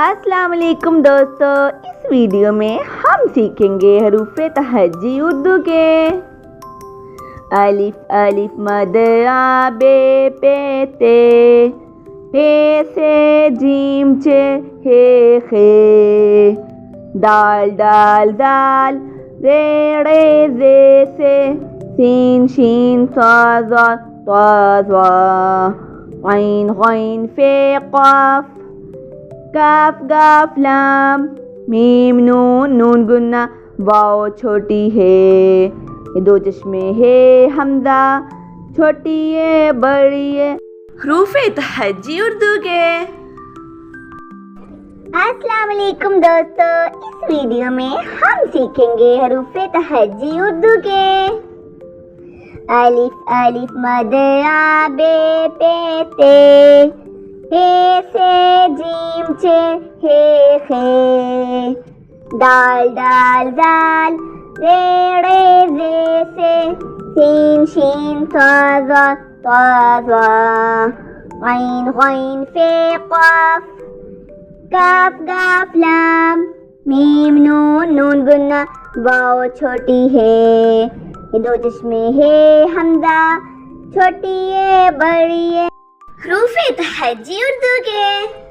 السلام علیکم دوستو، اس ویڈیو میں ہم سیکھیں گے حروف تہجی اردو کے۔ الف الف مد آ بے پے تے، پے سے جیم چے ہے خے، دال دال دال رے رے زے سے، سین شین صا ضا طا ظا، عین غین فے قاف، کاف گاف لام، میم نون نون گنہ واو چھوٹی ہے، یہ دو چشمے ہے حمزہ، چھوٹی ہے بڑی ہے۔ حروف تہجی اردو کے۔ السلام علیکم دوستو، اس ویڈیو میں ہم سیکھیں گے حروف تہجی اردو کے۔ الف الف مد آ بے پے تے، ہے سے جیم چے ہے خے، دال دال دال رے رے زے سے، سین شین صا ضا طا ظا، عین غین فے قاف، کاف گاف لام، میم نون نون گنہ واو چھوٹی ہے، یہ دو چشمے ہے حمزہ، چھوٹی ہے بڑی ہے۔ حروف تہجی اردو کے۔